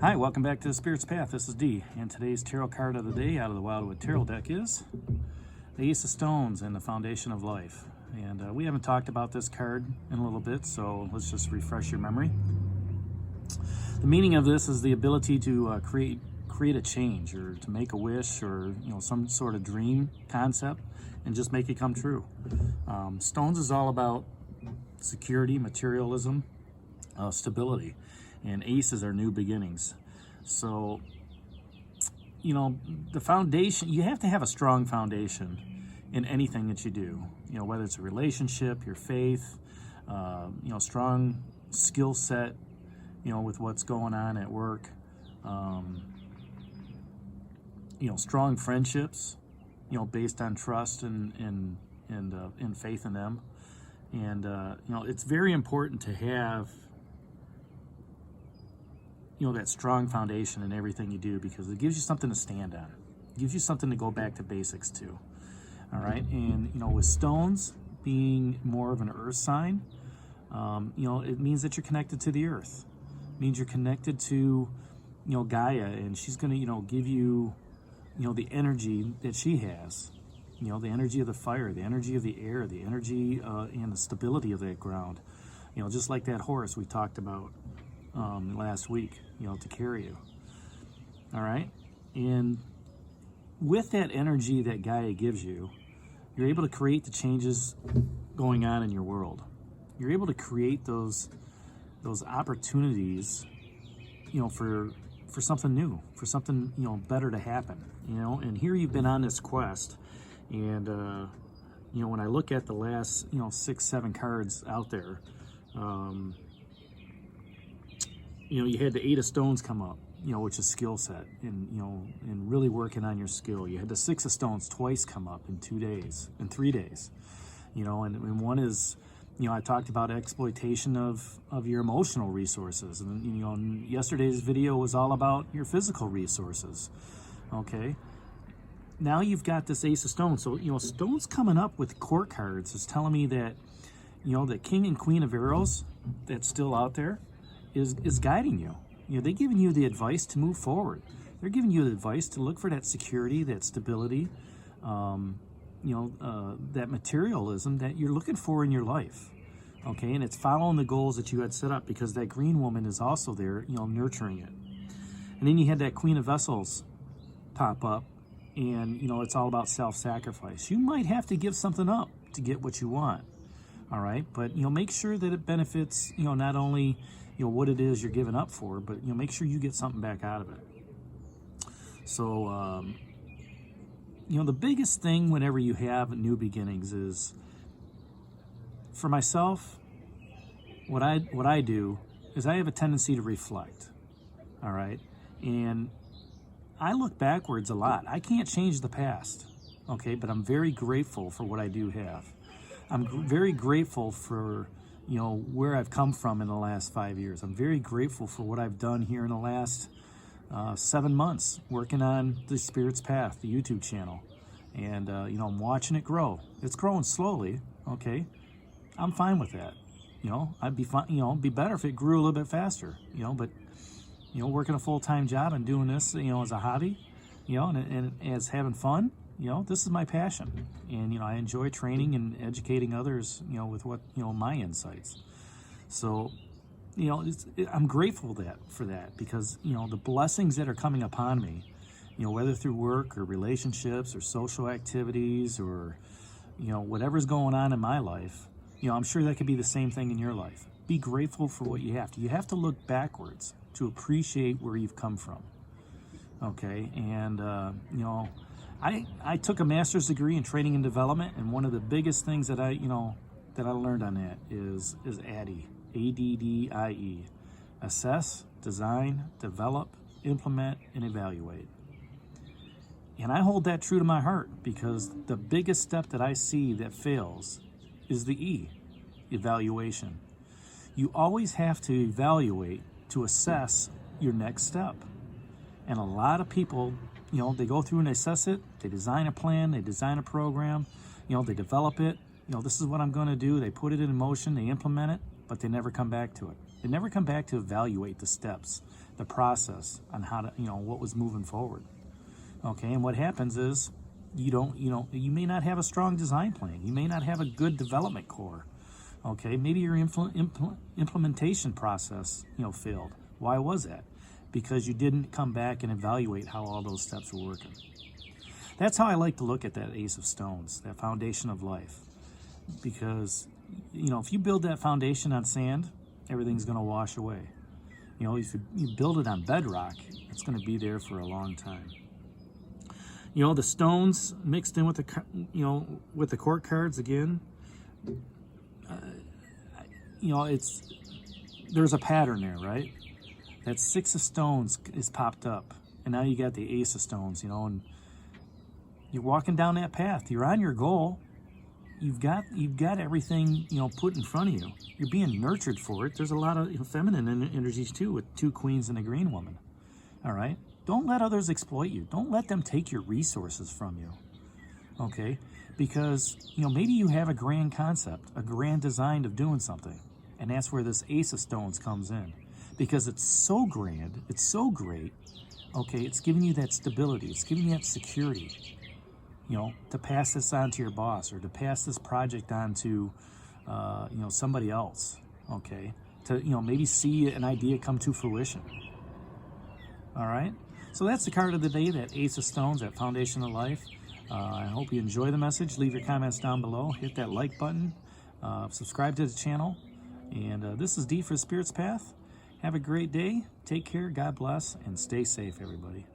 Hi, welcome back to the Spirit's Path. This is D, and today's tarot card of the day out of the Wildwood Tarot deck is the Ace of Stones and the Foundation of Life. And we haven't talked about this card in a little bit, so let's just refresh your memory. The meaning of this is the ability to create a change, or to make a wish, or some sort of dream concept, and just make it come true. Stones is all about security, materialism, stability. And aces are new beginnings. So, the foundation, you have to have a strong foundation in anything that you do. Whether it's a relationship, your faith, strong skill set, with what's going on at work, strong friendships, based on trust and faith in them. And, it's very important to have that strong foundation in everything you do, because it gives you something to stand on. It gives you something to go back to basics to. All right. And, with stones being more of an earth sign, it means that you're connected to the earth. It means you're connected to, Gaia, and she's going to, give you, the energy that she has, the energy of the fire, the energy of the air, the energy and the stability of that ground. Just like that horse we talked about last week, to carry you. All right. And with that energy that Gaia gives you, you're able to create the changes going on in your world. You're able to create those opportunities, for something new, for something, better to happen, and here you've been on this quest. And, when I look at the last, 6-7 cards out there, you had the Eight of Stones come up, which is skill set, and, and really working on your skill. You had the Six of Stones twice come up in 2 days, in 3 days, and one is, I talked about exploitation of your emotional resources. And, yesterday's video was all about your physical resources. Okay. Now you've got this Ace of Stones. So, Stones coming up with court cards is telling me that, the King and Queen of Arrows that's still out there is guiding you. They're giving you the advice to move forward. They're giving you the advice to look for that security, that stability, that materialism that you're looking for in your life. Okay, and it's following the goals that you had set up, because that green woman is also there, nurturing it. And then you had that Queen of Vessels pop up, and, it's all about self-sacrifice. You might have to give something up to get what you want. All right, but, make sure that it benefits, not only what it is you're giving up for, but make sure you get something back out of it. So the biggest thing whenever you have new beginnings is, for myself, what I do is I have a tendency to reflect. All right, and I look backwards a lot. I can't change the past, okay, but I'm very grateful for what I do have. I'm very grateful for where I've come from in the last 5 years. I'm very grateful for what I've done here in the last 7 months, working on the Spirit's Path, the YouTube channel. And, I'm watching it grow. It's growing slowly, okay? I'm fine with that. I'd be fine, it'd be better if it grew a little bit faster, but, working a full-time job and doing this, as a hobby, and as having fun, this is my passion. And, I enjoy training and educating others, with what, my insights. So, I'm grateful for that, because, the blessings that are coming upon me, whether through work or relationships or social activities or, whatever's going on in my life, I'm sure that could be the same thing in your life. Be grateful for what you have. You have to look backwards to appreciate where you've come from. Okay. And, I took a master's degree in training and development, and one of the biggest things that I learned on that is ADDIE, ADDIE, assess, design, develop, implement, and evaluate. And I hold that true to my heart, because the biggest step that I see that fails is the E, evaluation. You always have to evaluate to assess your next step. And a lot of people, they go through and they assess it, they design a plan, they design a program, they develop it, this is what I'm going to do, they put it in motion, they implement it, but they never come back to it. They never come back to evaluate the steps, the process on how to, what was moving forward. Okay, and what happens is you may not have a strong design plan. You may not have a good development core. Okay, maybe your implementation process, failed. Why was that? Because you didn't come back and evaluate how all those steps were working. That's how I like to look at that Ace of Stones, that foundation of life. Because, if you build that foundation on sand, everything's going to wash away. If you build it on bedrock, it's going to be there for a long time. The stones mixed in with the court cards again. There's a pattern there, right? That 6 of stones is popped up, and now you got the Ace of Stones. And you're walking down that path. You're on your goal. You've got everything put in front of you. You're being nurtured for it. There's a lot of feminine energies too, with 2 queens and a green woman. All right. Don't let others exploit you. Don't let them take your resources from you. Okay? Because, maybe you have a grand concept, a grand design of doing something. And that's where this Ace of Stones comes in. Because it's so grand, it's so great, okay? It's giving you that stability. It's giving you that security, to pass this on to your boss or to pass this project on to, somebody else, okay? To, maybe see an idea come to fruition. All right? So that's the card of the day, that Ace of Stones, that foundation of life. I hope you enjoy the message. Leave your comments down below. Hit that like button. Subscribe to the channel. And this is D for Spirit's Path. Have a great day. Take care. God bless. And stay safe, everybody.